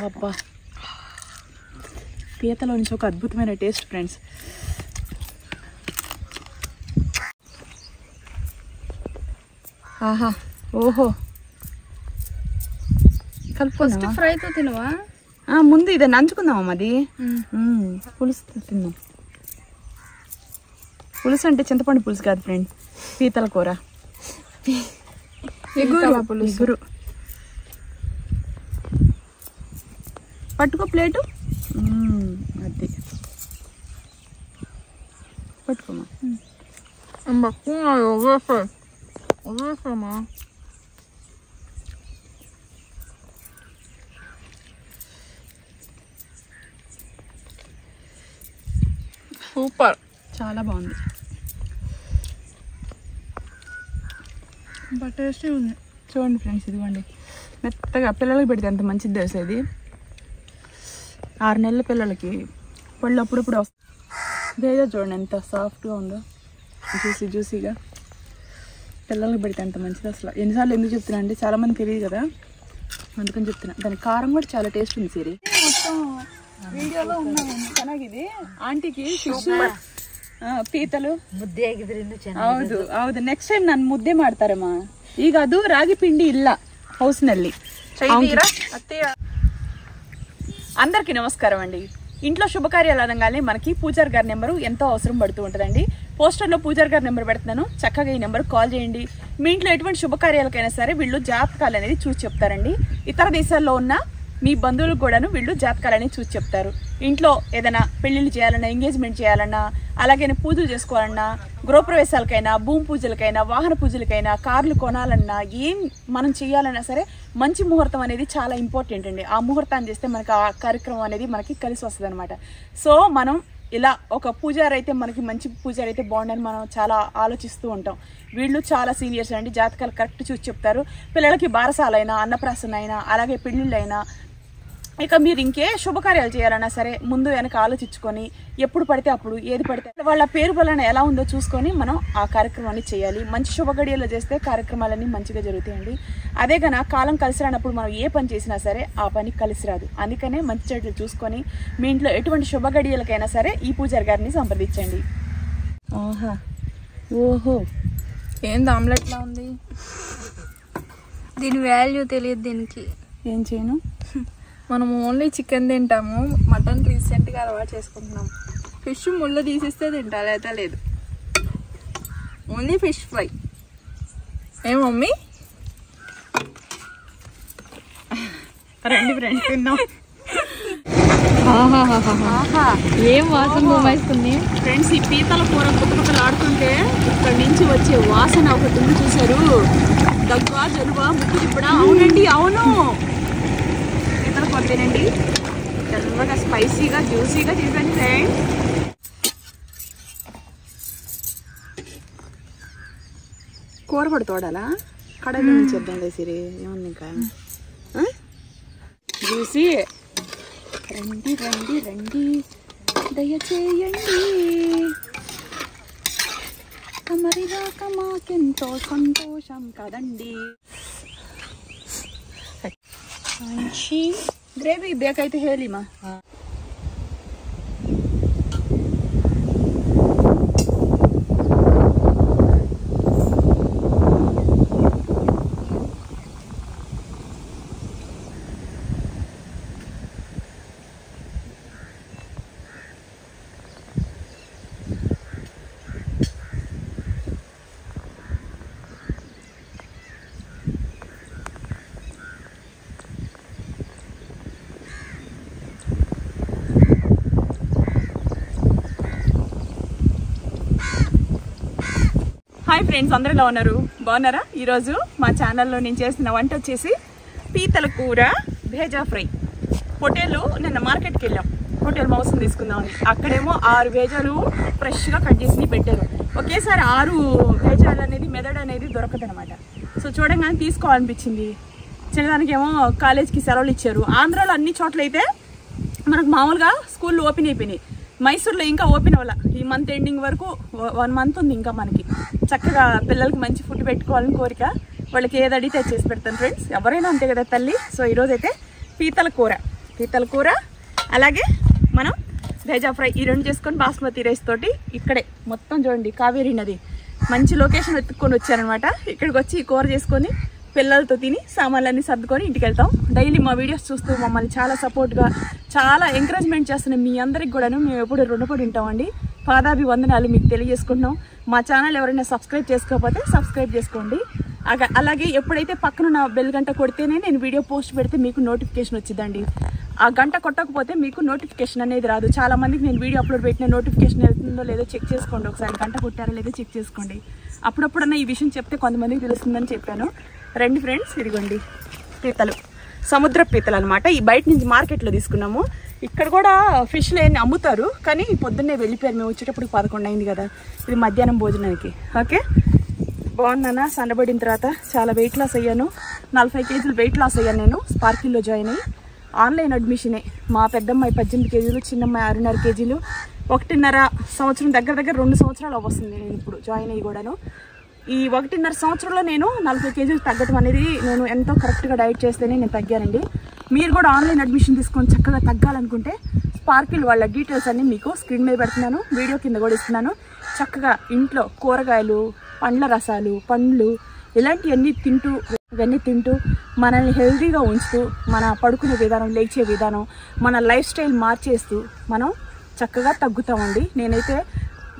అబ్బా, పీతలో నుంచి ఒక అద్భుతమైన టేస్ట్ ఫ్రెండ్స్. ఆహా, ఓహో, కలుపుకున్నా. ఫ్రైతో తినవా? ముందు ఇదే నంచుకుందామా, అది పులుసు తిందాం. పులుసు అంటే చింతపండు పులుసు కాదు ఫ్రెండ్, పీతల కూర, ఇగురు. పట్టుకో ప్లేటు, అది పట్టుకోమా. సూపర్, చాలా బాగుంది. టేస్టీ ఉంది. చూడండి ఫ్రెండ్స్, ఇదిగోండి మెత్తగా పిల్లలకి పెడితే ఎంత మంచిది తెలుసా ఇది. 6 నెలల పిల్లలకి పళ్ళు అప్పుడప్పుడు వస్తాయి. ఇదేదో చూడండి ఎంత సాఫ్ట్గా ఉందో, జ్యూసీగా. పిల్లలకి పెడితే ఎంత మంచిది అసలు. ఎన్నిసార్లు ఎందుకు చెప్తున్నా అంటే చాలామంది తెలియదు కదా, అందుకని చెప్తున్నా. దాని కారం కూడా చాలా టేస్ట్ ఉంది. సిరి మొత్తం వీడియోలో ఉన్నాను ಚೆನ್ನಾಗಿದೆ. ఆంటీకి ఫిష్, ಪೀತಲು ಮುದ್ದೆ ಆಗಿದ್ರೆ ಇನ್ನೂ ಚೆನ್ನಾಗಿ. ಹೌದು ನೆಕ್ಸ್ಟ್ ಟೈಮ್ ನಾನು ಮುದ್ದೆ ಮಾಡ್ತಾರಮ್ಮ. ಈಗ ಅದು ರಾಗಿ పిండి ಇಲ್ಲ హౌస్ನಲ್ಲಿ. అందరికీ నమస్కారం అండి. ఇంట్లో శుభకార్యాలు అనగానే మనకి పూజారి గారి నెంబరు ఎంతో అవసరం పడుతూ ఉంటుందండి. పోస్టర్లో పూజారి గారి నెంబర్ పెడుతున్నాను, చక్కగా ఈ నెంబర్ కాల్ చేయండి. మీ ఇంట్లో ఎటువంటి శుభకార్యాలకైనా సరే వీళ్ళు జాతకాలు అనేది చూసి చెప్తారండి. ఇతర దేశాల్లో ఉన్న మీ బంధువులకు కూడాను వీళ్ళు జాతకాలని చూసి చెప్తారు. ఇంట్లో ఏదైనా పెళ్లిళ్ళు చేయాలన్నా, ఎంగేజ్మెంట్ చేయాలన్నా, అలాగే పూజలు చేసుకోవాలన్నా, గృహప్రవేశాలకైనా, భూమి పూజలకైనా, వాహన పూజలకైనా, కార్లు కొనాలన్నా, ఏం మనం చేయాలన్నా సరే మంచి ముహూర్తం అనేది చాలా ఇంపార్టెంట్ అండి. ఆ ముహూర్తాన్ని చేస్తే మనకి ఆ కార్యక్రమం అనేది మనకి కలిసి వస్తుంది అనమాట. సో మనం ఇలా ఒక పూజారి అయితే మనకి మంచి పూజారి అయితే బాగుండని మనం చాలా ఆలోచిస్తూ ఉంటాం. వీళ్ళు చాలా సీనియర్స్ అండి, జాతకాలు కరెక్ట్ చూసి చెప్తారు. పిల్లలకి బారసాలైనా, అన్నప్రాసన అయినా, అలాగే పెళ్ళిళ్ళైనా, ఇక మీరు ఇంకే శుభకార్యాలు చేయాలన్నా సరే ముందు వెనక ఆలోచించుకొని ఎప్పుడు పడితే అప్పుడు ఏది పడితే వాళ్ళ పేరు వలన ఎలా ఉందో చూసుకొని మనం ఆ కార్యక్రమాన్ని చేయాలి. మంచి శుభగడియలో చేస్తే కార్యక్రమాలన్నీ మంచిగా జరుగుతాయండి. అదే కన్నా కాలం కలిసి రానప్పుడు మనం ఏ పని చేసినా సరే ఆ పని కలిసి రాదు. అందుకనే మంచి చెట్లు చూసుకొని మీ ఇంట్లో ఎటువంటి శుభగడియలకైనా సరే ఈ పూజారి గారిని సంప్రదించండి. ఆహా, ఓహో, ఏంది ఆమ్లెట్లా ఉంది. దీని వాల్యూ తెలియదు దీనికి. ఏం చేయను, మనం ఓన్లీ చికెన్ తింటాము, మటన్ రీసెంట్గా అలవాటు చేసుకుంటున్నాం. ఫిష్ ముళ్ళు తీసిస్తే తింటా, లేదా లేదు. Only fish fry. ఏ మమ్మీ, రండి ఫ్రెండ్స్ తిన్నాం. ఏం వాసన బొమ్మేస్తుంది ఫ్రెండ్స్. ఈ పీతల కూర కుక్కలు ఆడుతుంటే ఇక్కడ నుంచి వచ్చే వాసన ఒకటి ఉంది చూసారు. దగ్గా జలుబా ముక్కు తిప్పడా. అవునండి, అవును, పీతల కూర తినండి. తెల్లగా స్పైసీగా జ్యూసీగా చేశాను ఫ్రెండ్స్. కూర కూడా తోడాలా, కడాయిలో నుంచి చేద్దాం సిరి. ఏముంది ఇంకా జ్యూసీ. రండి రండి రండి, దయచేయండి, తమరి రాక మాకెంతో సంతోషం కదండి. మంచి గ్రేవీ ಬೇಕೈತೆ ಹೇಳಿಮಾ. హాయ్ ఫ్రెండ్స్, అందరూ ఎలా ఉన్నారు? బాగున్నారా? ఈరోజు మా ఛానల్లో నేను చేస్తున్న వంట వచ్చేసి పీతల కూర భేజా ఫ్రై. హోటల్లో నిన్న మార్కెట్కి వెళ్ళాం, హోటల్ మౌసం తీసుకుందామని. అక్కడేమో 6 భేజాలు ఫ్రెష్గా కట్ చేసి పెట్టారు. ఒకేసారి 6 భేజాలు అనేది మెదడు అనేది దొరకదు అనమాట. సో చూడంగానే తీసుకోవాలనిపించింది. చిన్నదానికి ఏమో కాలేజ్కి సెలవులు ఇచ్చారు. ఆంధ్రాలో అన్ని చోట్ల అయితే మనకు మామూలుగా స్కూళ్ళు ఓపెన్ అయిపోయినాయి. మైసూర్లో ఇంకా ఓపెన్ అవ్వాల. ఈ మంత్ ఎండింగ్ వరకు 1 మంత్ ఉంది ఇంకా మనకి. చక్కగా పిల్లలకి మంచి ఫుడ్ పెట్టుకోవాలని కోరిక. వాళ్ళకి ఏది అడిగితే చేసి పెడతాను ఫ్రెండ్స్, ఎవరైనా అంతే కదా తల్లి. సో ఈరోజు అయితే పీతల కూర. పీతల కూర, అలాగే మనం భేజా ఫ్రై ఈ రెండు చేసుకొని బాస్మతి రైస్ తోటి ఇక్కడే మొత్తం చూడండి కావేరీ నది మంచి లొకేషన్ వెతుక్కొని వచ్చారనమాట. ఇక్కడికి వచ్చి ఈ కూర చేసుకొని పిల్లలతో తిని సామాన్లన్నీ సర్దుకొని ఇంటికి వెళ్తాం. డైలీ మా వీడియోస్ చూస్తూ మమ్మల్ని చాలా సపోర్ట్గా చాలా ఎంకరేజ్మెంట్ చేస్తున్న మీ అందరికి కూడాను మేము ఎప్పుడు రుణపడి ఉంటామండి. పాదాభివందనాలు మీకు తెలియజేసుకుంటున్నాం. మా ఛానల్ ఎవరైనా సబ్స్క్రైబ్ చేసుకోకపోతే సబ్స్క్రైబ్ చేసుకోండి. అలాగే ఎప్పుడైతే పక్కన బెల్ గంట కొడితేనే నేను వీడియో పోస్ట్ పెడితే మీకు నోటిఫికేషన్ వచ్చిందండి. ఆ గంట కొట్టకపోతే మీకు నోటిఫికేషన్ అనేది రాదు. చాలా మందికి నేను వీడియో అప్లోడ్ పెట్టిన నోటిఫికేషన్ వెళ్తుందో లేదో చెక్ చేసుకోండి. ఒకసారి గంట కొట్టారో లేదో చెక్ చేసుకోండి. అప్పుడప్పుడన్నా ఈ విషయం చెప్తే కొంతమందికి తెలుస్తుందని చెప్పాను. రండి ఫ్రెండ్స్, ఇదిగోండి పీతలు, సముద్ర పీతలు అనమాట. ఈ బయట నుంచి మార్కెట్లో తీసుకున్నాము. ఇక్కడ కూడా ఫిష్లు ఏమి అమ్ముతారు, కానీ పొద్దున్నే వెళ్ళిపోయారు. మేము వచ్చేటప్పుడు 11 అయింది కదా. ఇది మధ్యాహ్నం భోజనానికి. ఓకే, బాగున్నానా? సన్నబడిన తర్వాత చాలా వెయిట్ లాస్ అయ్యాను. 40 కేజీలు వెయిట్ లాస్ అయ్యాను నేను స్పార్కిల్లో జాయిన్ అయ్యి. ఆన్లైన్ అడ్మిషనే. మా పెద్దమ్మాయి 18 కేజీలు, చిన్నమ్మాయి 6.5 కేజీలు. 1.5 సంవత్సరం దగ్గర 2 సంవత్సరాలు వస్తుంది నేను ఇప్పుడు జాయిన్ అయ్యి కూడాను. ఈ 1.5 సంవత్సరంలో నేను 40 కేజీలు తగ్గడం అనేది నేను ఎంతో కరెక్ట్గా డైట్ చేస్తేనే నేను తగ్గానండి. మీరు కూడా ఆన్లైన్ అడ్మిషన్ తీసుకొని చక్కగా తగ్గాలనుకుంటే స్పార్కిల్ వాళ్ళ డీటెయిల్స్ అన్నీ మీకు స్క్రీన్ మీద పెడుతున్నాను, వీడియో కింద కూడా ఇస్తున్నాను. చక్కగా ఇంట్లో కూరగాయలు, పండ్ల రసాలు, పండ్లు ఇలాంటివన్నీ తింటూ మనల్ని హెల్తీగా ఉంచుతూ మన పడుకునే విధానం, లేచే విధానం, మన లైఫ్ స్టైల్ మార్చేస్తూ మనం చక్కగా తగ్గుతామండి. నేనైతే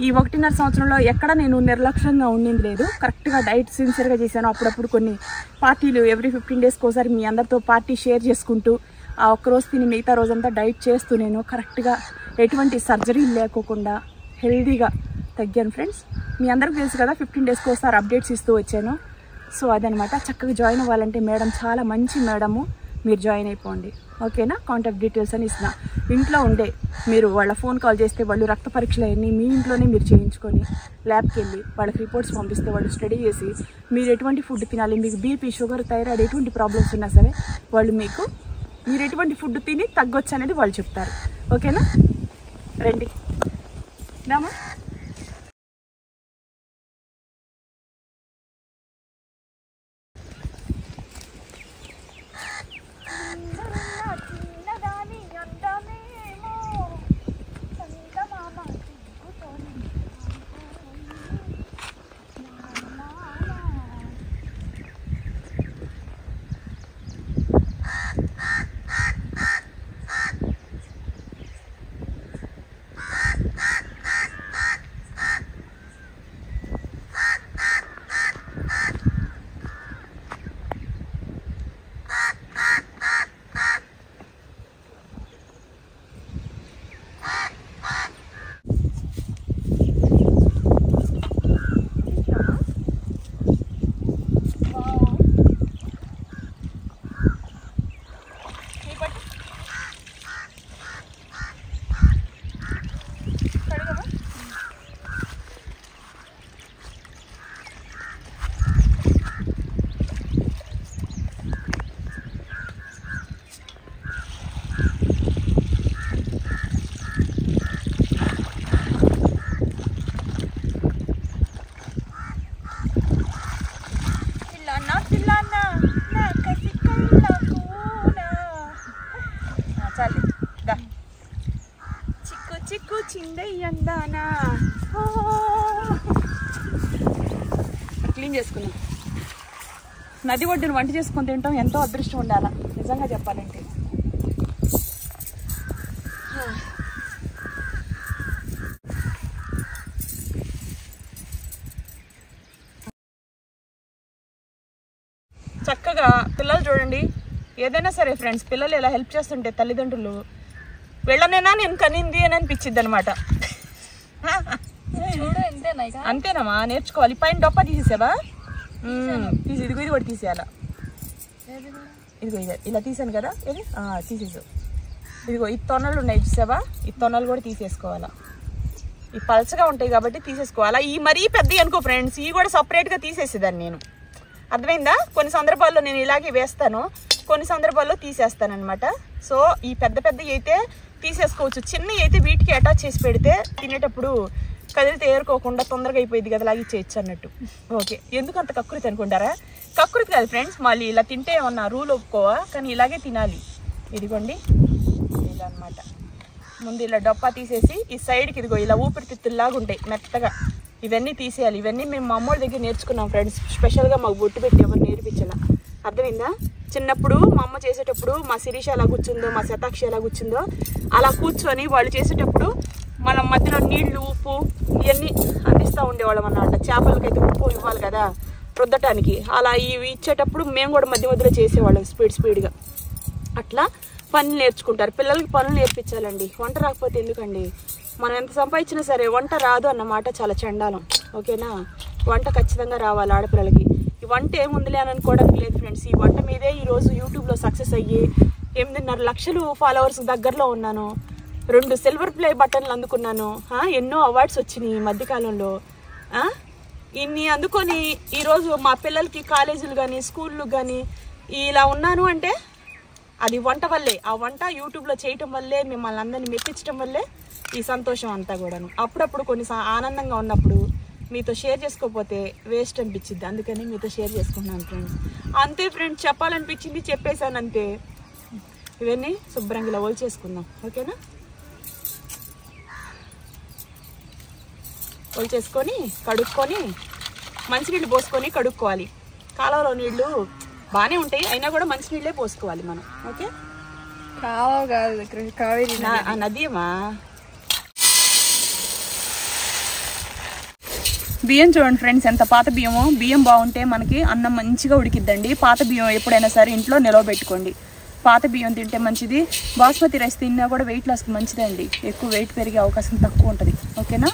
ఈ 1.5 సంవత్సరంలో ఎక్కడ నేను నిర్లక్ష్యంగా ఉండింది లేదు. కరెక్ట్గా డైట్ సిన్సియర్గా చేశాను. అప్పుడప్పుడు కొన్ని పార్టీలు ఎవ్రీ 15 డేస్కి ఒకసారి మీ అందరితో పార్టీ షేర్ చేసుకుంటూ ఆ ఒక్కరోజు తిని మిగతా రోజంతా డైట్ చేస్తూ నేను కరెక్ట్గా ఎటువంటి సర్జరీ లేకోకుండా హెల్తీగా తగ్గాను ఫ్రెండ్స్. మీ అందరికీ తెలుసు కదా, 15 డేస్కి ఒకసారి అప్డేట్స్ ఇస్తూ వచ్చాను. సో అదనమాట. చక్కగా జాయిన్ అవ్వాలంటే మేడం చాలా మంచి మేడము, మీరు జాయిన్ అయిపోండి. ఓకేనా? కాంటాక్ట్ డీటెయిల్స్ అని ఇస్తున్నా. ఇంట్లో ఉండే మీరు వాళ్ళ ఫోన్ కాల్ చేస్తే వాళ్ళు రక్త పరీక్షలు అన్నీ మీ ఇంట్లోనే మీరు చేయించుకొని ల్యాబ్కి వెళ్ళి వాళ్ళకి రిపోర్ట్స్ పంపిస్తే వాళ్ళు స్టడీ చేసి మీరు ఎటువంటి ఫుడ్ తినాలి, మీకు బీపీ, షుగర్, థైరాయిడ్ ఎటువంటి ప్రాబ్లమ్స్ ఉన్నా సరే వాళ్ళు మీరు ఎటువంటి ఫుడ్ తిని తగ్గొచ్చు అనేది వాళ్ళు చెప్తారు. ఓకేనా? రండి రామా. చిక్కు చిందయ్యందానా క్లీన్ చేసుకున్నాం. నది ఒడ్డున వంట చేసుకొని తింటాం ఎంతో అదృష్టం ఉండాలా నిజంగా చెప్పాలంటే. చక్కగా పిల్లలు చూడండి, ఏదైనా సరే ఫ్రెండ్స్, పిల్లలు ఇలా హెల్ప్ చేస్తుంటే తల్లిదండ్రులు వెళ్ళనైనా నేను కనింది అని అనిపించింది అనమాట. అంతేనమ్మా, నేర్చుకోవాలి. పైన డొప్ప తీసేసావా? ఇదిగో ఇది కూడా తీసేయాలా. ఇదిగో ఇది ఇలా తీసాను కదా, ఇది తీసేసావు. ఇదిగో ఈ తొనలు ఉన్నాయి చూసావా, ఈ తొనలు కూడా తీసేసుకోవాలా. ఈ పల్చగా ఉంటాయి కాబట్టి తీసేసుకోవాలా. ఈ మరీ పెద్దవి అనుకో ఫ్రెండ్స్, ఇవి కూడా సపరేట్గా తీసేసేదాన్ని నేను. అర్థమైందా? కొన్ని సందర్భాల్లో నేను ఇలాగే వేస్తాను, కొన్ని సందర్భాల్లో తీసేస్తాను అనమాట. సో ఈ పెద్దవి అయితే తీసేసుకోవచ్చు, చిన్నవి అయితే వీటికి అటాచ్ చేసి పెడితే తినేటప్పుడు కదిలితే ఏరుకోకుండా తొందరగా అయిపోయింది కదా, లాగిచ్చేయచ్చు అన్నట్టు. ఓకే, ఎందుకు అంత కక్కురితి అనుకుంటారా? కక్కురితి కాదు ఫ్రెండ్స్, మళ్ళీ ఇలా తింటే ఏమన్నా రూల్ ఒప్పుకోవా, కానీ ఇలాగే తినాలి. ఇదిగోండి ఇలా అనమాట. ముందు ఇలా డొప్పా తీసేసి ఈ సైడ్కి ఇదిగో ఇలా ఊపిరితిత్తుల్లాగా ఉంటాయి మెత్తగా, ఇవన్నీ తీసేయాలి. ఇవన్నీ మేము మా అమ్మోడి దగ్గర నేర్చుకున్నాం ఫ్రెండ్స్. స్పెషల్గా మాకు బొట్టు పెట్టి ఎవరు నేర్పించాల, అర్థమైందా? చిన్నప్పుడు మా అమ్మ చేసేటప్పుడు మా శిరీష ఎలా కూర్చుందో, మా శతాక్షి ఎలా కూర్చుందో అలా కూర్చొని వాళ్ళు చేసేటప్పుడు మనం మధ్యలో నీళ్లు ఉప్పు ఇవన్నీ అందిస్తూ ఉండేవాళ్ళం అన్నమాట. చేపలకైతే ఉప్పు ఇవ్వాలి కదా రుద్దటానికి, అలా ఇవి ఇచ్చేటప్పుడు మేము కూడా మధ్య మధ్యలో చేసేవాళ్ళం స్పీడ్గా. అట్లా పనులు నేర్చుకుంటారు. పిల్లలకి పనులు నేర్పించాలండి. వంట రాకపోతే ఎందుకండి? మనం ఎంత సంపాదించినా సరే వంట రాదు అన్నమాట చాలా చండాలం, ఓకేనా? వంట ఖచ్చితంగా రావాలి ఆడపిల్లలకి. ఈ వంట ఏముందిలే అని అనుకోవడానికి లేదు ఫ్రెండ్స్. ఈ వంట మీదే ఈరోజు యూట్యూబ్లో సక్సెస్ అయ్యి 8.5 లక్షలు ఫాలోవర్స్ దగ్గరలో ఉన్నాను. 2 సిల్వర్ ప్లే బటన్లు అందుకున్నాను. ఎన్నో అవార్డ్స్ వచ్చినాయి ఈ మధ్యకాలంలో. ఇన్ని అందుకొని ఈరోజు మా పిల్లలకి కాలేజీలు కానీ స్కూళ్ళు కానీ ఇలా ఉన్నాను అంటే అది వంట వల్లే. ఆ వంట యూట్యూబ్లో చేయటం వల్లే, మిమ్మల్ని అందరినీ మెప్పించడం వల్లే ఈ సంతోషం అంతా కూడాను. అప్పుడప్పుడు కొన్ని ఆనందంగా ఉన్నప్పుడు మీతో షేర్ చేసుకోకపోతే వేస్ట్ అనిపించింది, అందుకని మీతో షేర్ చేసుకుంటున్నాను ఫ్రెండ్స్. అంతే ఫ్రెండ్స్, చెప్పాలనిపించింది చెప్పేశాను అంతే. ఇవన్నీ శుభ్రంగా ఇలా చేసుకుందాం, ఓకేనా? చేసుకొని కడుక్కొని మంచినీళ్ళు పోసుకొని కడుక్కోవాలి. కాలువలో నీళ్లు బాగానే ఉంటాయి, అయినా కూడా మంచినీళ్ళే పోసుకోవాలి మనం, ఓకే? కావేరి నదియమా. బియ్యం చూడండి ఫ్రెండ్స్, ఎంత పాత బియ్యమో. బియ్యం బాగుంటే మనకి అన్నం మంచిగా ఉడికిద్దండి. పాత బియ్యం ఎప్పుడైనా సరే ఇంట్లో నిలవ పెట్టుకోండి. పాత బియ్యం తింటే మంచిది. బాస్మతి రైస్ తిన్నా కూడా వెయిట్ లాస్కి మంచిదండి. ఎక్కువ వెయిట్ పెరిగే అవకాశం తక్కువ ఉంటుంది, ఓకేనా?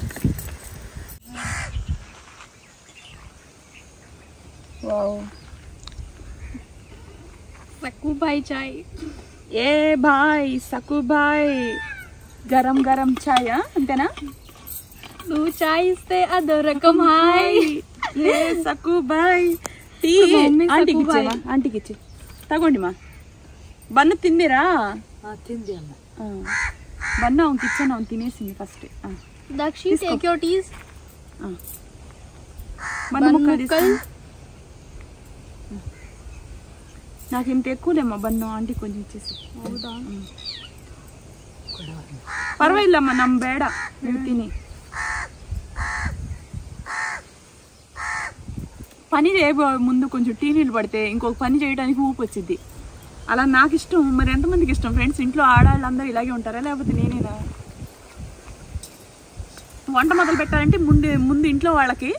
వావ్, సక్కుబాయ్ చాయ్. ఏ బాయ్ సక్కుబాయ్, గరం గరం చాయ్, అంతేనా? నువ్వు చాయ్ ఇస్తే అదో రకం హాయ్. ఏ సక్కుబాయ్ టీ ఆంటీకి ఇచ్చేవా? ఆంటీకి ఇచ్చి తగోండి మా. బన్ను తిందిరా? తింది అన్న. బన్ను అవును ఇచ్చాను, అవును తినేసింది first. Dakshi take your teas. Bun ముక్కలు నాకు ఇంత ఎక్కువలేమ్మా బన్ను, ఆంటీ కొంచెం ఇచ్చేసి. ಹೌದಾ? పర్వాలేమ్మా, నమ్మ బేడ తిని. పని చేయబో ముందు కొంచెం టీ నీళ్ళు పడితే ఇంకొక పని చేయడానికి ఊపు వచ్చింది. అలా నాకు ఇష్టం. మరి ఎంతమందికి ఇష్టం ఫ్రెండ్స్? ఇంట్లో ఆడవాళ్ళందరూ ఇలాగే ఉంటారా లేకపోతే నేనేనా? వంట మొదలు పెట్టాలంటే ముందు ఇంట్లో వాళ్ళకి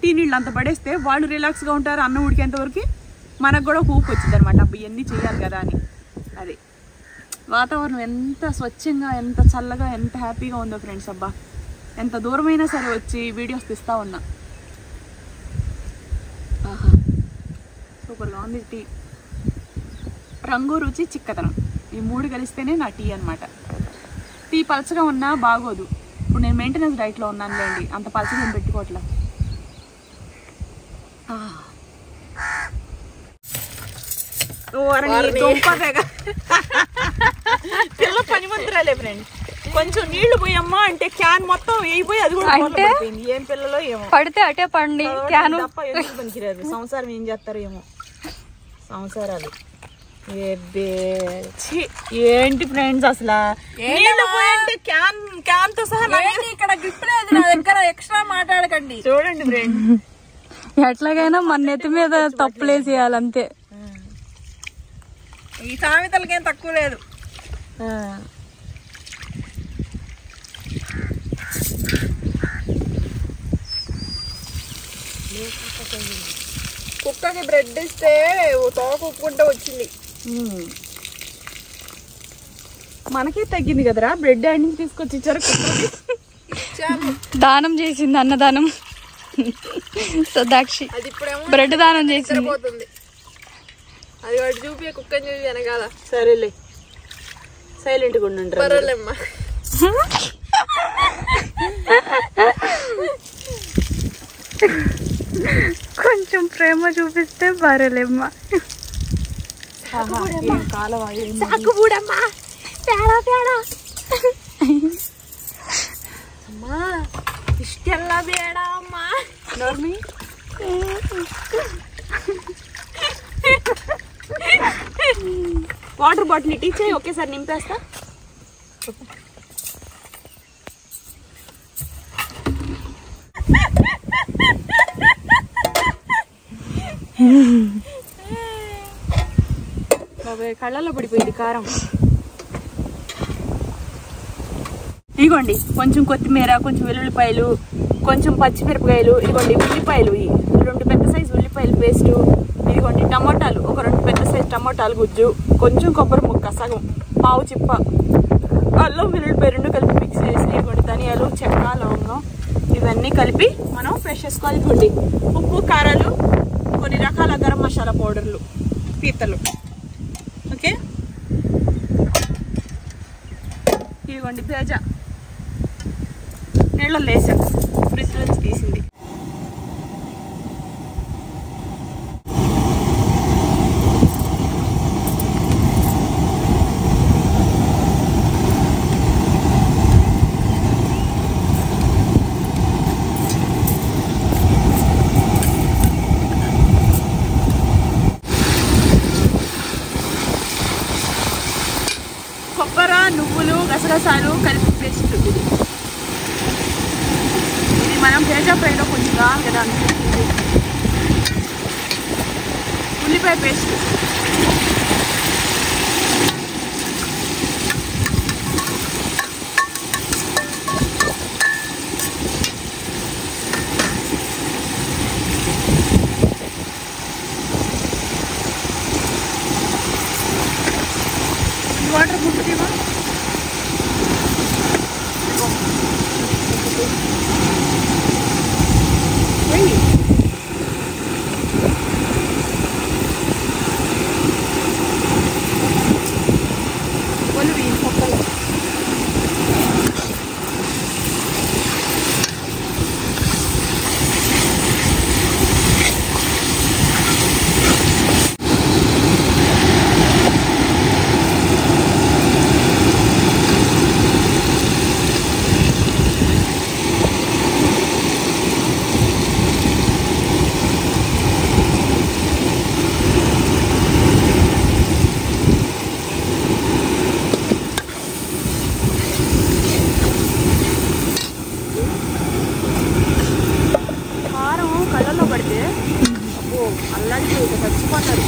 టీ నీళ్ళు అంత పడేస్తే వాళ్ళు రిలాక్స్గా ఉంటారు. అన్నం ఉడికేంతవరకు మనకు కూడా ఊపు వచ్చింది అనమాట. అబ్బా ఇవన్నీ చేయాలి కదా అని. అది వాతావరణం ఎంత స్వచ్ఛంగా, ఎంత చల్లగా, ఎంత హ్యాపీగా ఉందో ఫ్రెండ్స్. అబ్బా ఎంత దూరమైనా సరే వచ్చి వీడియోస్ తీస్తూ ఉన్నా. ఆహా సూపర్గా ఉంది టీ. రంగు, రుచి, చిక్కదనం ఈ 3 కలిస్తేనే నా టీ అనమాట. టీ పలచగా ఉన్నా బాగోదు. ఇప్పుడు నేను మెయింటెనెన్స్ డైట్లో ఉన్నానులేండి, అంత పలచగా ఏం పెట్టుకోవట్లా. పిల్ల పని మంత్రాలే ఫ్రెండ్. కొంచెం నీళ్లు పోయమ్మా అంటే క్యాన్ మొత్తం వేయిపోయి అది కూడా ఏం పిల్లలో ఏమో పడితే అటే పండి క్యాన్ తప్ప ఎందుకు పనికిరాదు. సంసారం ఏం చేస్తారు ఏమో సంసారాలు. ఏంటి ఫ్రెండ్స్ అసలు నీళ్లు పోయంటే క్యాన్ తో సహా ఇక్కడ గిఫ్ట్ లేదు నా దగ్గర, ఎక్స్ట్రా మాట్లాడకండి. చూడండి ఫ్రెండ్, ఎట్లాగైనా మన నెత్తి మీద తప్పులేసేయాలంతే. ఈ సామెతలకేం తక్కువ లేదు. కుక్కకి బ్రెడ్ ఇస్తే తోక ఉప్పుకుంటూ వచ్చింది. మనకే తగ్గింది కదరా బ్రెడ్. అన్ని తీసుకొచ్చి ఇచ్చారు. దానం చేసింది, అన్నదానం. సదాక్షి అది ఇప్పుడేమో బ్రెడ్ దానం చేసింది. అది వాడు చూపి కుక్కని చూపి వెనకాల. సరేలే సైలెంట్గా ఉండండి. పర్వాలేమ్మా. కొంచెం ప్రేమ చూపిస్తే బరేలేమ్మా. సాకుబూడమ్మా తేడా తేడా అమ్మా ఇష్టల్లా తేడా అమ్మా. నోర్మి వాటర్ బాటిల్ టీచర్ ఒకేసారి నింపేస్తా. బాబాయ్ కళ్ళల్లో పడిపోయింది కారం. ఇదిగోండి కొంచెం కొత్తిమీర, కొంచెం వెల్లుల్లిపాయలు, కొంచెం పచ్చిమిరపకాయలు, ఇదిగోండి ఉల్లిపాయలు, 2 పెద్ద సైజు ఉల్లిపాయలు పేస్టు, ఇదిగోండి టమోటాలు, ఒక 2 పెద్ద సైజు టమోటాలు గుజ్జు, కొంచెం కొబ్బరి ముక్క సగం, పావు చిప్ప, అల్లం వెల్లుల్లిపాయ 2 కలిపి మిక్స్ చేసి, ఇదిగోండి ధనియాలు, చెక్క, లవంగం ఇవన్నీ కలిపి మనం ఫ్రెష్ చేసుకోవాలి. ఇదిగోండి ఉప్పు, కారాలు, కొన్ని రకాల గరం మసాలా పౌడర్లు, పీతలు. ఓకే, ఇదిగోండి తేజ నీళ్ళలో వేసాం, ఫ్రిడ్జ్ నుంచి తీసింది. కొబ్బరి, నువ్వులు, గసగసాలు కలిపి పేస్ట్. ఇది మనం తేజ ఫ్రైలో కొంచెం కావాలి కదా అనిపిస్తుంది. ఉల్లిపాయ పేస్ట్, వాటర్ ముట్టుమా ఒలివి మొక్కలు. కళ్ళల్లో పడితే అబ్బో అల్లాడిపోయి చచ్చిపోతారు.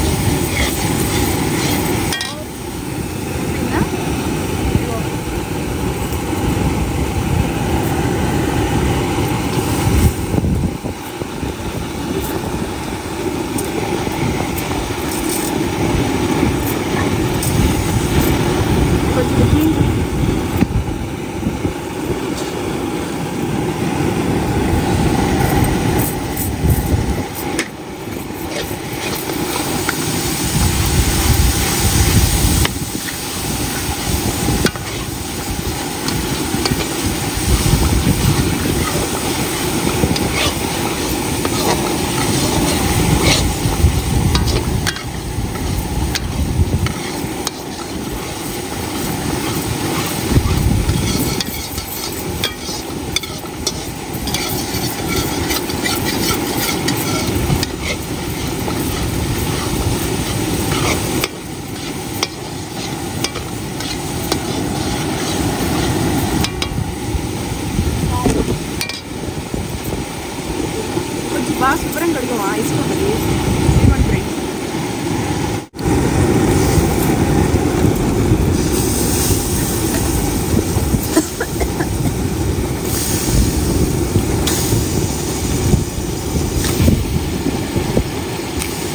బాగా శుభ్రంగా కడుగుమా ఇసుకుంటుంది.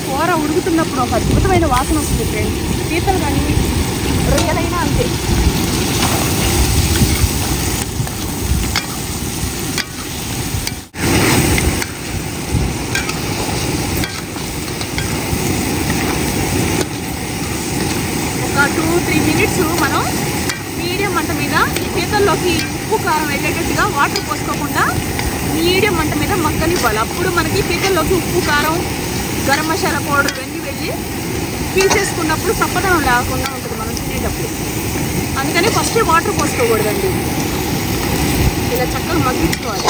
కూర ఉడుకుతున్నప్పుడు ఒక అద్భుతమైన వాసన వస్తుంది ఫ్రెండ్స్. పీతలు కానీ రొయ్యలైనా అంతే. ఒక 2-3 మినిట్స్ మనం మీడియం మంట మీద పీతల్లోకి ఉప్పు కారం వెళ్ళేటట్టుగా వాటర్ పోసుకోకుండా మీడియం మంట మీద మగ్గనివ్వాలి. అప్పుడు మనకి పీతల్లోకి ఉప్పు కారం గరం మసాలా పౌడర్ ఇవన్నీ వెళ్ళి పీల్చేసుకున్నప్పుడు చప్పదనం లేకుండా ఉంటుంది మనం తినేటప్పుడు. అందుకని ఫస్ట్ వాటర్ పోసుకోకూడదండి, ఇలా చక్కగా మగ్గించుకోవాలి.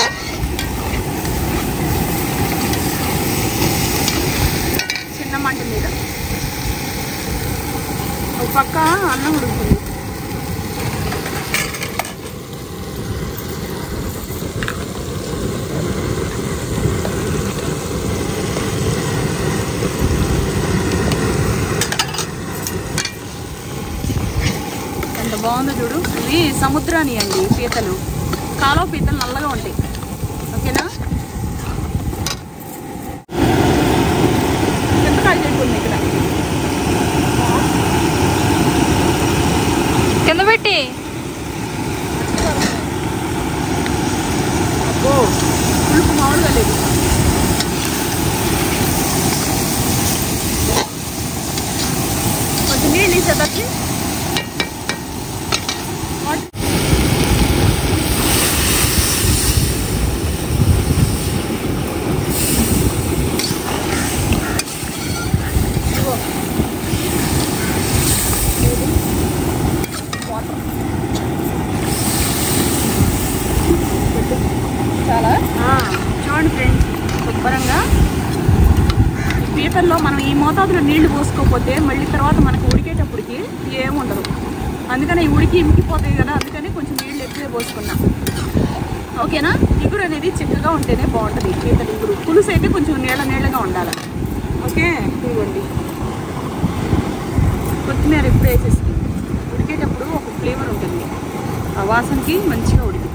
చిన్న మంట మీద ఒక పక్క అన్నం ఉడుకుతుంది. బాగుందో చూడు. ఇవి సముద్రాన్ని అండి పీతలు, కాలువ పీతలు నల్లగా ఉంటాయి. ఓకేనా, చింతకాయ చెట్టు ఉంది ఇక్కడ. కింద పెట్టి అబ్బో పులుపు మామూలుగా లేదు. కొంచెం నీళ్ళు తీసేదచ్చి చాలా చూడండి ఫ్రెండ్స్, శుభ్రంగా పీతల్లో మనం ఈ మోతాదులో నీళ్లు పోసుకోకపోతే మళ్ళీ తర్వాత మనకు ఉడికేటప్పటికి ఏముండదు. అందుకని ఈ ఉడికి ఇంకిపోతాయి కదా, అందుకని కొంచెం నీళ్ళు ఎక్కువే పోసుకున్నా. ఓకేనా, ఇగురు అనేది చిక్కగా ఉంటేనే బాగుంటుంది పీతలు ఇగురు. పులుసు అయితే కొంచెం నీళ్ళగా ఉండాలి. ఓకే, ఇదిగోండి కొత్తిమీర ఇప్పుడు వేసేసి ఉడికేటప్పుడు ఒక ఫ్లేవర్ ఉంటుంది, ఆ వాసనకి మంచిగా ఉడికి.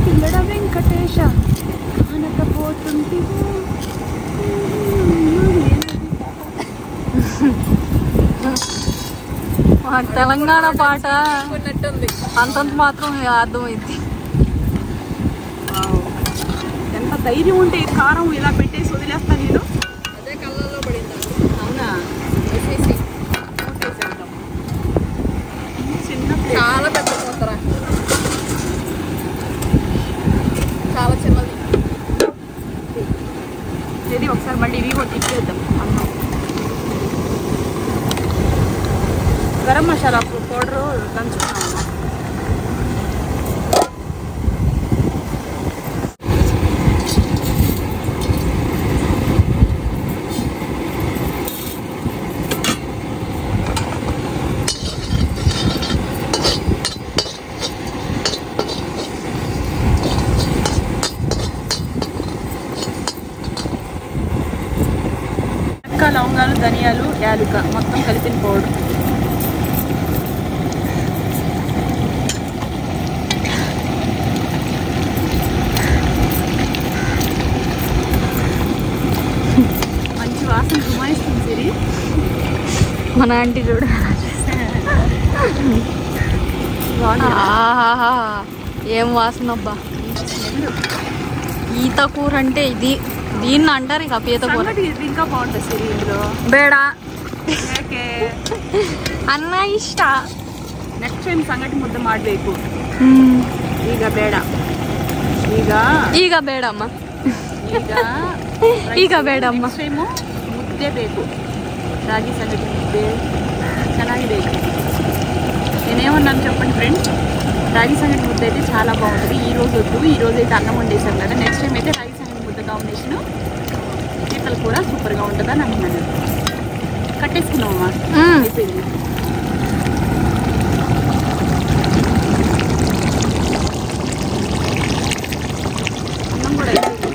పిల్లడ వెంకటేశ అనకపోతుంది. తెలంగాణ పాట అంతంత మాత్రం అర్థమైంది. ఎంత ధైర్యం ఉంటే ఈ కారం ఇలా పెట్టేసి వదిలేస్తా నేను. అదే కళ్ళల్లో పడింది. అవునా, చిన్న చాలా పెద్ద పోతరా, చాలా చిన్నది. ఇది ఒకసారి మళ్ళీ ఇవి కూడా తిప్పేద్దాం. అన్నం గరం మసాలా పౌడరు దంచుకున్నాము. లవంగాలు, ధనియాలు, యాలుక మొత్తం కలిపిన పౌడర్. మంచి వాసన గుమాయిస్తుంది సిరి. మన ఆంటీ చూడ ఏం వాసన అబ్బా. ఈత కూర అంటే ఇది, దీన్ని అంటారు ఇక పీత కూర. ఇది ఇంకా బాగుంటుంది సిరి. ఇందులో బేడా అన్న ఇష్ట. నెక్స్ట్ టైం సంగటి ముద్ద ಮಾಡಬೇಕು. ಈಗ ಬೇಡ, ಈಗ ಬೇಡಮ್ಮ, ಈಗ ಬೇಡಮ್ಮ. ನೆಕ್ಸ್ಟ್ ಟೈಮು ಮುದ್ದೆ ಬೇಕು, ರಾಗಿ ಸಂಗಟಿ ಮುದ್ದೆ ಚೆನ್ನಾಗಿದೆ. నేనేమన్నాను చెప్పండి ఫ్రెండ్స్, రాగి సంగటి ముద్ద అయితే చాలా బాగుంటుంది. ఈ రోజు వద్దు, ఈ రోజు అయితే అన్నం వండేసాం కదా, నెక్స్ట్ టైం అయితే రాగి సంగటి ముద్ద కాంబినేషను పీతలు కూడా సూపర్గా ఉంటుందని అంటున్నాను. కట్టేసుకున్నామమ్మా, అయిపోయింది. అన్నం కూడా అయిపోయింది.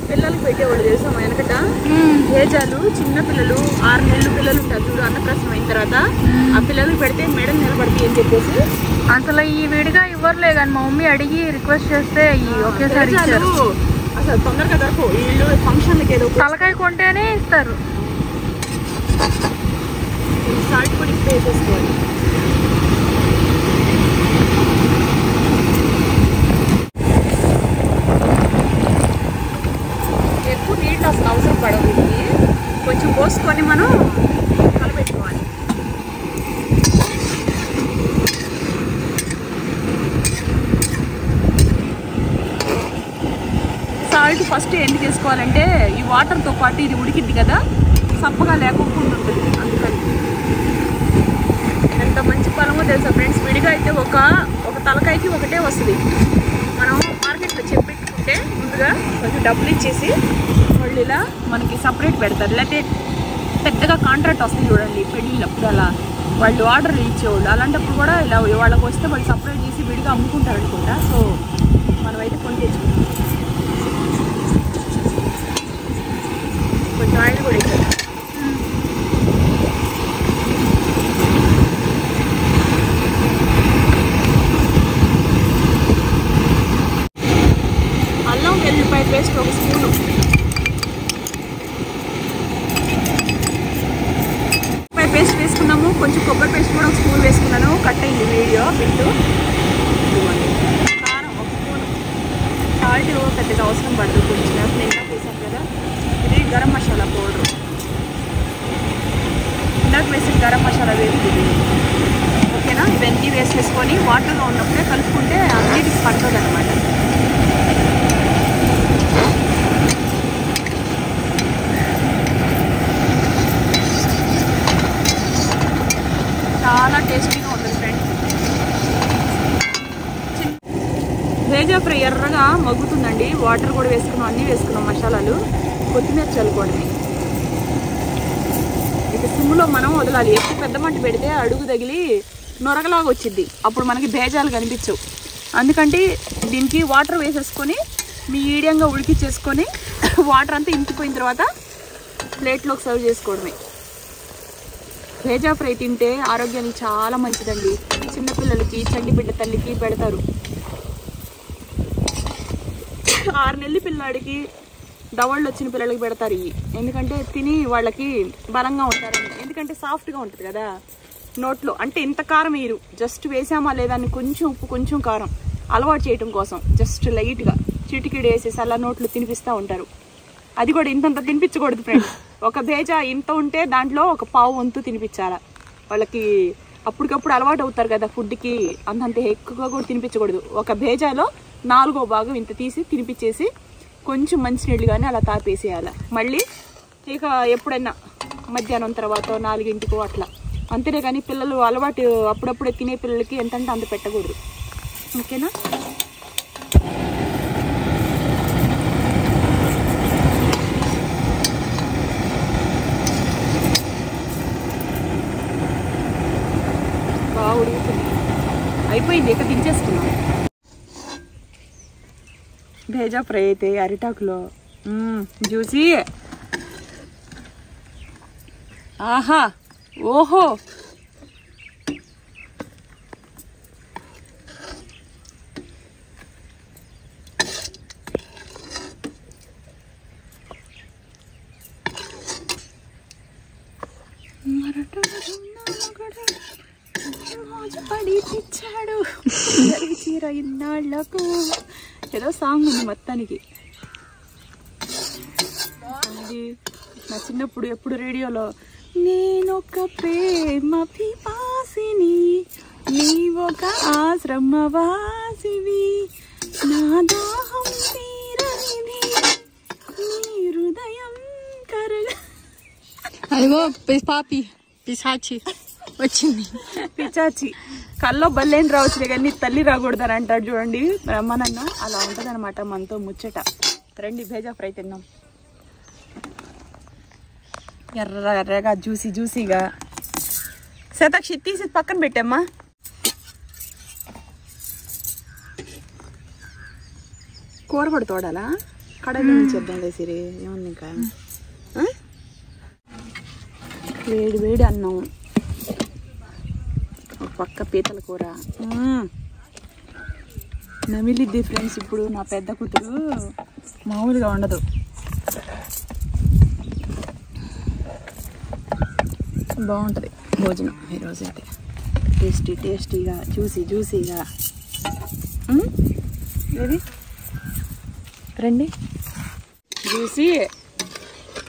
పిల్లలకి పెట్టేవాళ్ళు తెలుసా వెనకట, ఏజాలు చిన్న పిల్లలు 6 నెలలు పిల్లలు ఉంటారు చూడు, అన్నప్రాసనం అయిన తర్వాత ఆ పిల్లలకి పెడితే మెడలు నిలబడితే అని చెప్పేసి అసలు ఈ విడిగా ఇవ్వరులే కానీ మా మమ్మీ అడిగి రిక్వెస్ట్ చేస్తే ఒకేసారి అసలు తొందరగా దొరకవు. వీళ్ళు ఫంక్షన్లకి ఏదో తలకాయ కొంటేనే ఇస్తారు. సాల్ట్ పొడి వేసేసుకోవాలి. ఎక్కువ నీళ్ళు అసలు అవసరం పడవు, వీటికి కొంచెం పోసుకొని మనం కలపెట్టుకోవాలి. సాల్ట్ ఫస్ట్ ఎందుకు వేసుకోవాలంటే ఈ వాటర్తో పాటు ఇది ఉడికిద్ది కదా, సప్పగా లేకుండా ఉంటుంది. అందుకని ఎంత మంచి పొలమో తెలుసా ఫ్రెండ్స్. విడిగా అయితే ఒక తలకాయకి ఒకటే వస్తుంది. మనం మార్కెట్లో చెప్పెట్టుకుంటే ముందుగా కొంచెం డబ్బులు ఇచ్చేసి వాళ్ళు ఇలా మనకి సపరేట్ పెడతారు. లేకపోతే పెద్దగా కాంట్రాక్ట్ వస్తుంది చూడండి పెళ్ళిళ్ళప్పుడు, అలా వాళ్ళు ఆర్డర్ ఇచ్చేవాళ్ళు. అలాంటప్పుడు కూడా ఇలా వాళ్ళకి వస్తే వాళ్ళు సపరేట్ చేసి విడిగా అమ్ముకుంటారు అనుకుంటా. సో మనమైతే కొని తెచ్చుకుంటాం. కొంచెం ఆయిల్ కూడా వేసారు. అల్లం వెల్లుల్లిపాయ పేస్ట్ 1 స్పూను, పేస్ట్ వేసుకున్నాము. కొంచెం కొబ్బరి పేస్ట్ కూడా 1 స్పూన్ వేసుకున్నాను. కట్ అయింది వీడియో బిట్టు. కారం 1 స్పూన్. సాల్ట్ పెద్దగా అవసరం పడదు, కొంచెం నిండా వేసాం కదా. ఇది గరం మసాలా పౌడర్, ఇందాక వేసిన గరం మసాలా వేస్తుంది. ఓకేనా? ఇవన్నీ వేసేసుకొని వాటర్లో ఉన్నప్పుడే కలుపుకుంటే అన్నిటికి పడుతుంది అనమాట. చాలా టేస్టీగా ఉంటుంది ఫ్రెండ్స్. భేజా ఫ్రై ఎర్రగా మగ్గుతుందండి. వాటర్ కూడా వేసుకున్నాం, అన్నీ వేసుకున్నాం మసాలాలు. కొత్తిమీర చల్లుకోవడమే. ఇక సిమ్లో మనం వదలాలి. ఎక్కువ పెద్ద మంట పెడితే అడుగు తగిలి నొరగలాగా వచ్చింది, అప్పుడు మనకి భేజాలు కనిపించవు. అందుకంటే దీనికి వాటర్ వేసేసుకొని మీడియంగా ఉడికిచ్చేసుకొని వాటర్ అంతా ఇంకిపోయిన తర్వాత ప్లేట్లోకి సర్వ్ చేసుకోవడమే. భేజా ఫ్రై తింటే ఆరోగ్యానికి చాలా మంచిదండి. చిన్నపిల్లలకి, చంటి బిడ్డ తల్లికి పెడతారు. 6 నెలల పిల్లాడికి, దవళ్ళు వచ్చిన పిల్లలకి పెడతారు ఇవి. ఎందుకంటే తిని వాళ్ళకి బలంగా ఉంటారని. ఎందుకంటే సాఫ్ట్గా ఉంటుంది కదా నోట్లో. అంటే ఇంత కారం వేయరు, జస్ట్ వేసామా లేదా అని కొంచెం ఉప్పు, కొంచెం కారం అలవాటు చేయడం కోసం జస్ట్ లైట్గా చిటికిడి వేసేసి అలా నోట్లో తినిపిస్తూ ఉంటారు. అది కూడా ఇంతంత తినిపించకూడదు ఫ్రెండ్స్. ఒక భేజా ఇంత ఉంటే దాంట్లో 1 పావు వంతు తినిపించాల వాళ్ళకి. అప్పటికప్పుడు అలవాటు అవుతారు కదా ఫుడ్కి, అంతంత ఎక్కువగా కూడా తినిపించకూడదు. ఒక భేజాలో 4వ భాగం ఇంత తీసి తినిపించేసి కొంచెం మంచినీళ్ళు కానీ అలా తాపేసేయాలి. మళ్ళీ ఇక ఎప్పుడైనా మధ్యాహ్నం తర్వాత 4ంటికో అట్లా, అంతేనే. కానీ పిల్లలు అలవాటు అప్పుడప్పుడే తినే పిల్లలకి ఎంతంటే అంత పెట్టకూడదు. ఓకేనా? బాగా ఉడుకుతుంది. అయిపోయింది, ఇక దించేసుకున్నాం. భేజా ఫ్రై అయితే అరిటాకులో జ్యూసీ. ఆహా, ఓహో, పడిపించాడు చీర ఇన్నాళ్లకు. ఏదో సాంగ్ ఉంది మొత్తానికి. నా చిన్నప్పుడు ఎప్పుడు రేడియోలో నేనొక ప్రేమ పిపాసిని, నీవొక ఆశ్రమవాసివి, నా దాహం తీరనిది, నీ హృదయం కరగ. అదిగో పాపి పిశాచి వచ్చింది. పిచాచి కల్లో బల్లేని రావచ్చు కానీ తల్లి రాకూడదని అంటాడు చూడండి బ్రహ్మానన్న. అలా ఉంటుంది అనమాట మనతో ముచ్చట. రండి భేజా ఫ్రై తిన్నాం. ఎర్ర ఎర్రగా జ్యూసీ జ్యూసీగా. శతాక్షి తీసి పక్కన పెట్టమ్మా. కూర కూడా తోడాలా? కడాయిలో నుంచి చేద్దాం లేసిరి. ఏముంది ఇంకా? వేడి వేడి అన్నం, ఒక పక్క పీతల కూర. నమిలిద్ది ఫ్రెండ్స్. ఇప్పుడు నా పెద్ద కూతురు మామూలుగా ఉండదు. బాగుంటుంది భోజనం ఈరోజు అయితే. టేస్టీ టేస్టీగా, జ్యూసీ జ్యూసీగా. ఏది రండి జ్యూసీ,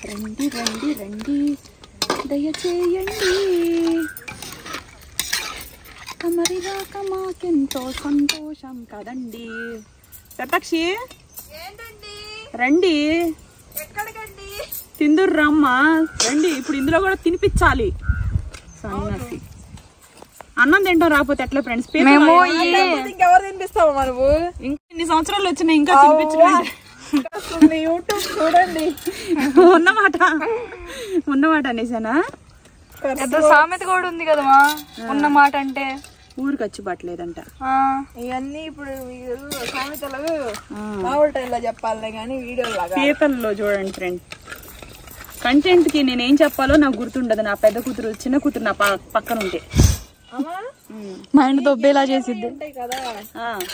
రండి రండి రండి, దయచేయండి. తమరి రాక మాకెంతో సంతోషం కదండి. శతాక్షి రండి. తిందురు రమ్మా, రండి. ఇప్పుడు ఇందులో కూడా తినిపించాలి. సన్నాసి అన్నం తింటాం రాకపోతే ఎట్లా ఫ్రెండ్స్? ఇంకెవరు తినిపిస్తావు మనము? ఇంకా ఇన్ని సంవత్సరాలు వచ్చినాయి, ఇంకా తినిపించడం. యూట్యూబ్ చూడండి. ఉన్నమాట ఉన్నమాట అనేసానా? పెద్ద సామెత కూడా ఉంది కదమ్మా ఉన్న మాట అంటే ఊరికి వచ్చి పట్టలేదంట. ఇవన్నీ ఇప్పుడు సామెతలు మామూలు టైంలో చెప్పాలే కానీ వీడియోలో పీతల్లో చూడండి ఫ్రెండ్, కంటెంట్ కి నేనేం చెప్పాలో నాకు గుర్తుండదు. నా పెద్ద కూతురు చిన్న కూతురు నా పక్కన ఉంటే మైండ్ దొబ్బేలా చేసిద్ది కదా.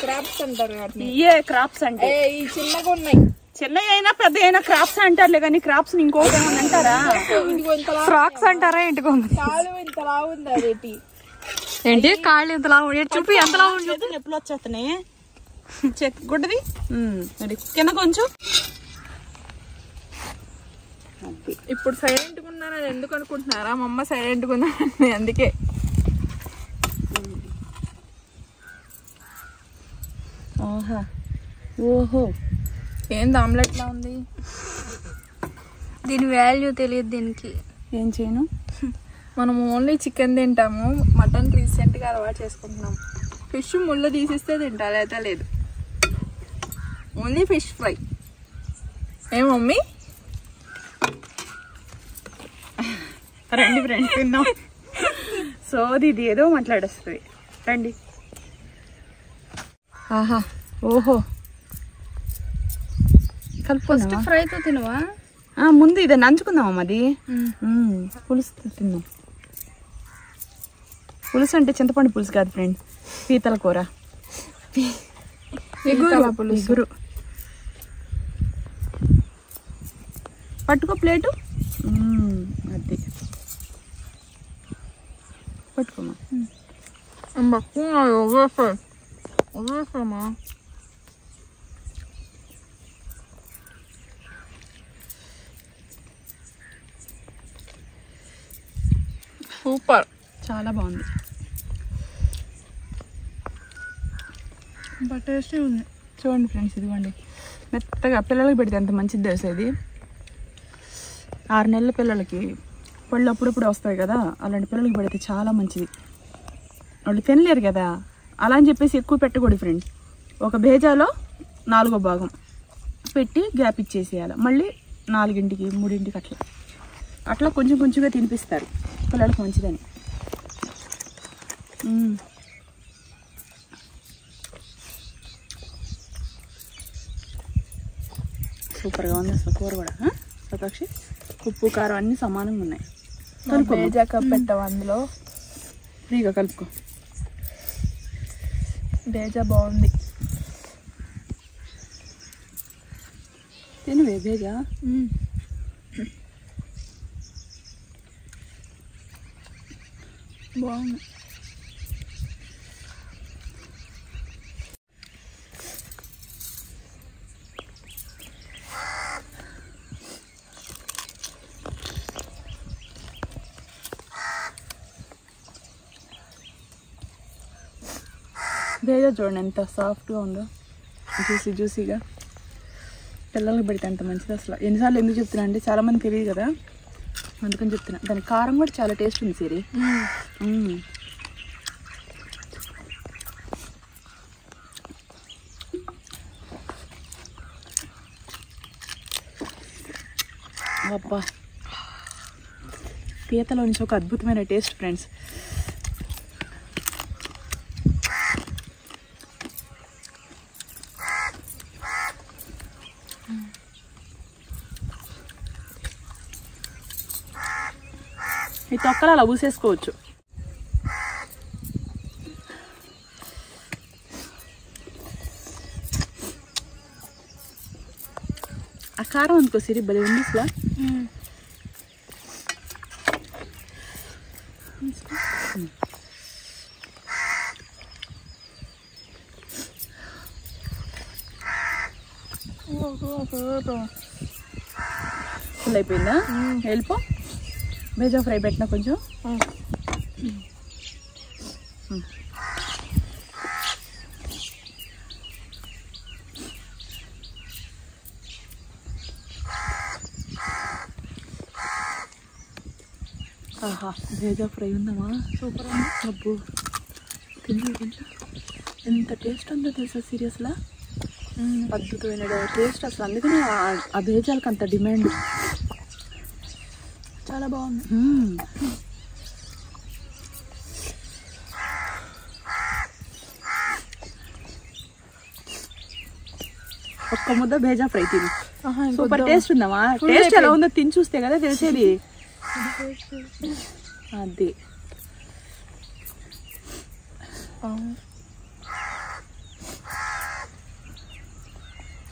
క్రాప్స్ అంటారు ఇయే క్రాప్స్ అంటే ఈ చిన్నగా ఉన్నాయి, చిన్నవి అయినా పెద్ద అయినా క్రాప్స్ అంటారులే కానీ క్రాప్స్ ఇంకోటి ఏమన్నా అంటారా? ఫ్రాక్స్ అంటారా? ఇంటికి కాలు ఇంతలా ఉంది అదేంటి ఏంటి కాళ్ళు ఇంతలా చూపి ఎంతలా ఉంది. ఎప్పుడు వచ్చేస్తున్నాయి గుడ్డది కింద కొంచెం. ఇప్పుడు సైలెంట్ గా ఉన్నాను ఎందుకు అనుకుంటున్నారా? మా అమ్మ సైలెంట్ గా ఉన్నాను అందుకే. ఓహో ఏంది ఆమ్లెట్ లా ఉంది? దీని వాల్యూ తెలియదు దీనికి. ఏం చేయను, మనం ఓన్లీ చికెన్ తింటాము, మటన్ రీసెంట్ గా అలవాటు చేసుకుంటున్నాం. ఫిష్ ముళ్ళు తీసిస్తే తింటా లేదా లేదు. Only fish fry. ఏ మమ్మీ రండి ఫ్రెండ్స్ తిన్నాం. సోది ఇది ఏదో మాట్లాడేస్తుంది రండి. ఆహా ఓహో ఫస్ట్ ఫ్రైతో తినవా? ముందు ఇదే నంచుకుందాం. అది పులుసు తిందాం. పులుసు అంటే చింతపండు పులుసు కాదు ఫ్రెండ్, పీతల కూర. ఇగురు పట్టుకో ప్లేటు. అది పట్టుకోమా. సూపర్, చాలా బాగుంది. టేస్టీ ఉంది. చూడండి ఫ్రెండ్స్, ఇదిగోండి మెత్తగా పిల్లలకి పెడితే ఎంత మంచిది తెలుసా ఇది. 6 నెలల పిల్లలకి పళ్ళు అప్పుడప్పుడు వస్తాయి కదా, అలాంటి పిల్లలకి పెడితే చాలా మంచిది. వాళ్ళు తినలేరు కదా, అలా అని చెప్పేసి ఎక్కువ పెట్టకూడదు ఫ్రెండ్స్. ఒక భేజాలో 4వ భాగం పెట్టి గ్యాప్ ఇచ్చేసేయాలి. మళ్ళీ 4ంటికి 3ంటికి అట్లా కొంచెం కొంచెంగా తినిపిస్తారు పిల్లలకు మంచిదని. సూపర్గా ఉంది అసలు కూర కూడా. సతాక్షి ఉప్పు కారం అన్నీ సమానంగా ఉన్నాయి. పెట్టావు అందులో ఫ్రీగా కలుపుకో. బేజా బాగుంది. తినవే బేజా. బాగుంది. బేజా చూడండి ఎంత సాఫ్ట్గా ఉందో, జ్యూసీగా. పిల్లలకి పెడితే అంత మంచిది అసలు. ఎన్నిసార్లు ఎందుకు చెప్తున్నా అంటే చాలామంది తెలియదు కదా, అందుకని చెప్తున్నా. దాని కారం కూడా చాలా టేస్ట్ ఉంది సిరి. అబ్బా, పీతలో నుంచి ఒక అద్భుతమైన టేస్ట్ ఫ్రెండ్స్. ఈ తొక్కలు అలా ఊసేసుకోవచ్చు. ఆ కారం అనుకో సిరి భలే ఉంది అసలు. ఫుల్ అయిపోయిందా? వెళ్ళిపో. బేజా ఫ్రై పెట్టినా కొంచెం. ఆహా, బేజా ఫ్రై ఉందమ్మా, సూపర్ ఉంది. అబ్బో తిండి కొంచెం ఎంత టేస్ట్ ఉందో తెలుసా సీరియస్లా. అద్భుతమైన టేస్ట్ అసలు. అందుకని ఆ బేజాలకు అంత డిమాండ్. చాలా బాగుంది. ఒక్క ముద్ద భేజా ఫ్రై తిను. ఆహా, సూపర్ టేస్ట్ ఉందమ్మా. టేస్ట్ ఎలా ఉందో తిని చూస్తే కదా తెలిసేది. అది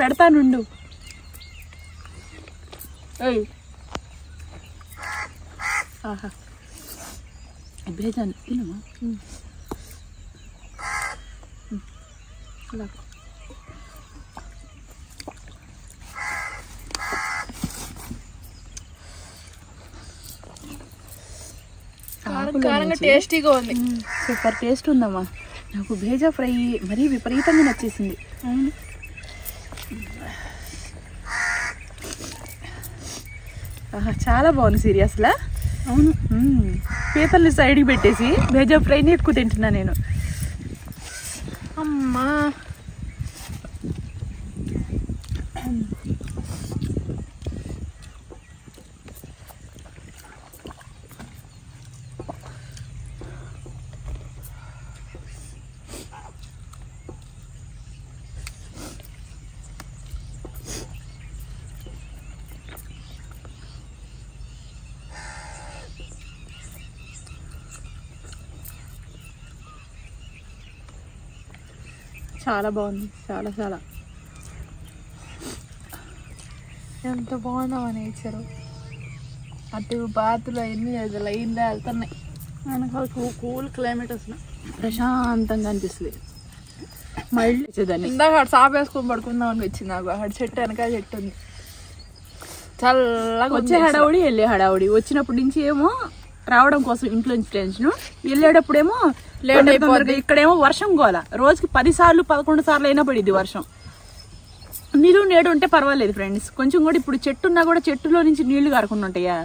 పెడతానుండు. ఆహా భేజా తినమ్మా. కారంగా టేస్టీగా ఉంది. సూపర్ టేస్ట్ ఉందమ్మా. నాకు భేజా ఫ్రై మరీ విపరీతంగా నచ్చేసింది. చాలా బాగుంది సీరియస్లా. అవును, పీతల్ని సైడ్కి పెట్టేసి భేజా ఫ్రైని ఎక్కువ తింటున్నా నేను. అమ్మా చాలా బాగుంది. చాలా చాలా ఎంత బాగుందో నేచరు. అటు బాతులు అన్నీ లైన్లో వెళ్తున్నాయి. మనకు కూల్ క్లైమేట్ అసలు ప్రశాంతంగా అనిపిస్తుంది. మళ్ళీ వచ్చేదాన్ని ఇందాక అటు సాప్ వేసుకొని పడుకుందాం అనిపించింది నాకు. అటు చెట్టు వెనకాల చెట్టు ఉంది, చల్లగా వచ్చే హడావుడి వెళ్ళే హడావుడి. వచ్చినప్పటి నుంచి ఏమో రావడం కోసం ఇంట్లోంచి టెన్షన్, వెళ్ళేటప్పుడేమో లేట్ అయిపోతుంది. ఇక్కడేమో వర్షం గోల. రోజుకి 10 సార్లు 11 సార్లు అయినా పడిద్ది వర్షం. నీరు నేడు ఉంటే పర్వాలేదు ఫ్రెండ్స్. కొంచెం కూడా ఇప్పుడు చెట్టు ఉన్నా కూడా చెట్టులో నుంచి నీళ్లు కారకుండా ఉంటాయా?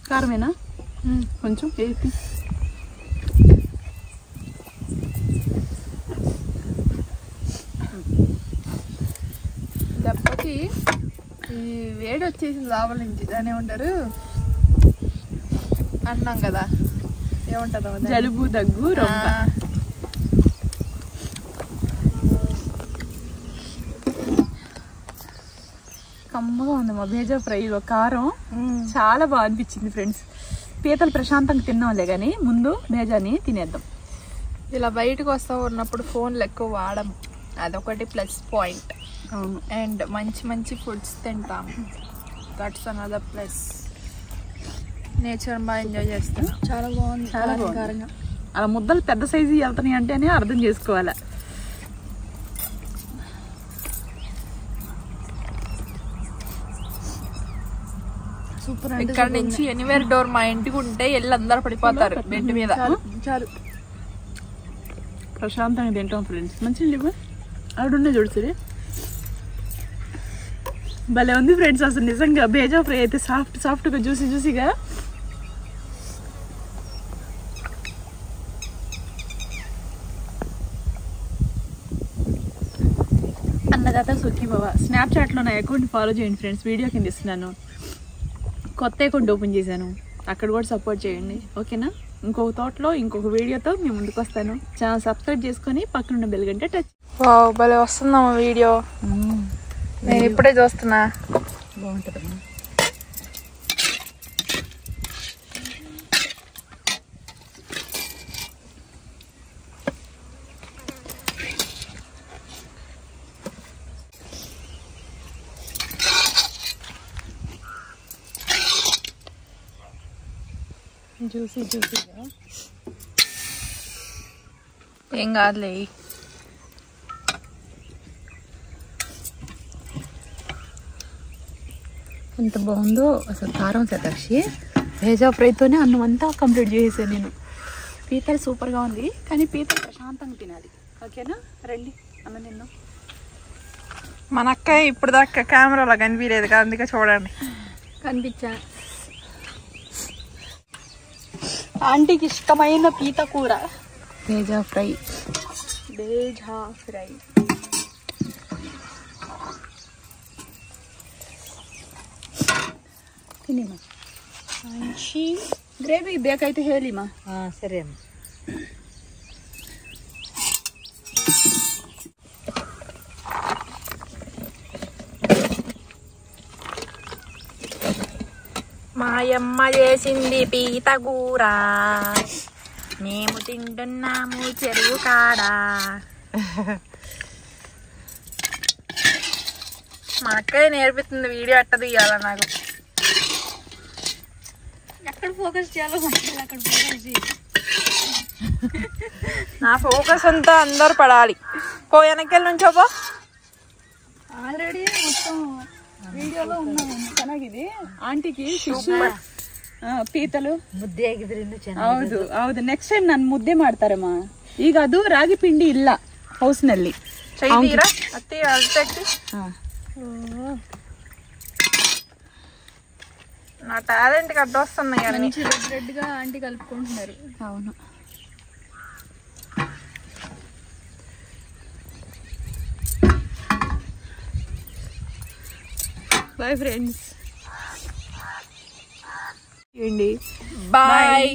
కారమేనా కొంచెం ఏపి. దెబ్బకి ఈ వేడి వచ్చేసింది లోపల నుంచి. దాన్ని ఏమంటారు అన్నాం కదా, ఏమంటారు? జలుబు, దగ్గు, రొంప. కమ్మగా ఉంది మా భేజా ఫ్రైలో కారం. చాలా బాగా అనిపించింది ఫ్రెండ్స్. పీతలు ప్రశాంతంగా తిన్నాంలే కానీ ముందు భేజాని తినేద్దాం. ఇలా బయటకు వస్తా ఉన్నప్పుడు ఫోన్లు ఎక్కువ వాడము, అదొకటి ప్లస్ పాయింట్. అవును, అండ్ మంచి మంచి ఫుడ్స్ తింటాం, దట్స్ అనదర్ ప్లస్. నేచర్ బాగా ఎంజాయ్ చేస్తాం. చాలా బాగుంది. చాలా బాగుంది. అలా ముద్దలు పెద్ద సైజు వెళ్తున్నాయి అంటేనే అర్థం చేసుకోవాలి. సూపర్. ఇక్కడ నుంచి ఎనీవేర్ డోర్ మా ఇంటికి ఉంటే వెళ్ళి అందరు పడిపోతారు బెడ్ మీద. చాలు ప్రశాంతంగా తింటాం ఫ్రెండ్స్. మంచిగా ఆడుండే చూడు సరే. భలే ఉంది ఫ్రెండ్స్ అసలు నిజంగా. భేజా ఫ్రై అయితే సాఫ్ట్గా జ్యూసీగా. అన్నదాత సుఖీ బాబా. స్నాప్చాట్లో నా అకౌంట్ ఫాలో చేయండి ఫ్రెండ్స్. వీడియో కింద ఇస్తున్నాను. కొత్త అకౌంట్ ఓపెన్ చేశాను, అక్కడ కూడా సపోర్ట్ చేయండి ఓకేనా. ఇంకొక తోటలో ఇంకొక వీడియోతో మేము ముందుకు వస్తాను. ఛానల్ సబ్స్క్రైబ్ చేసుకొని పక్కనున్న బెల్ గంట టచ్. భలే వస్తుందమ్మా వీడియో. నేను ఇప్పుడే చూస్తున్నా. బాగుంటుంది. జ్యూసీగా ఏం కాదులే. ఎంత బాగుందో అసలు కారం శతాక్షి. భేజా ఫ్రైతోనే అన్నం అంతా కంప్లీట్ చేసేసాను నేను. పీతలు సూపర్గా ఉంది కానీ పీతలు ప్రశాంతంగా తినాలి ఓకేనా. రండి అన్నం తిన్నాం. మన అక్క ఇప్పుడు దాకా కెమెరాలో కనిపించలేదు కదా, అందుకే చూడండి. కనిపించా. ఆంటీకి ఇష్టమైన పీత కూర భేజా ఫ్రై. ತಿನ್ನಿಮ್ಮ. ಗ್ರೇವಿ ಬೇಕಾಯ್ತು ಹೇಳಿಮ್ಮ. ಸರಿ ಅಮ್ಮ. మాయమ్మ చేసింది పీత కూర, మేము తింటున్నాము చెరువు కాడ. మా అక్కయ్య నేర్పిస్తుంది వీడియో అట్ట తీయాల నాకు. ఎక్కడ ఫోకస్ చేయాలో అక్కడ ఫోకస్ చేయాలి. నా ఫోకస్ అంతా అందరు పడాలి. వెనకెళ్ళి నుంచోపో. ఆల్రెడీ మొత్తం వీడియోలో ఉన్నాము. ಚೆನ್ನಾಗಿದೆ ಆಂಟಿಗೆ ಪೀತಲು ಮುದ್ದೆ ಆಗಿದ್ರಿಂದ ಹೌದು ಹೌದು. ನೆಕ್ಸ್ಟ್ ಟೈಮ್ ನಾನು ಮುದ್ದೆ ಮಾಡ್ತಾರಮ್ಮ. ಈಗ ಅದು ರಾಗಿ ಪಿಂಡಿ ಇಲ್ಲ ಹೌಸ್ ನಲ್ಲಿ. నా టాలెంట్ కి అడ్డొస్తున్నాయి అన్ని. రెడ్ గా ఆంటీ కలుపుకుంటున్నారు. అవును. Bye friends. బాయ్.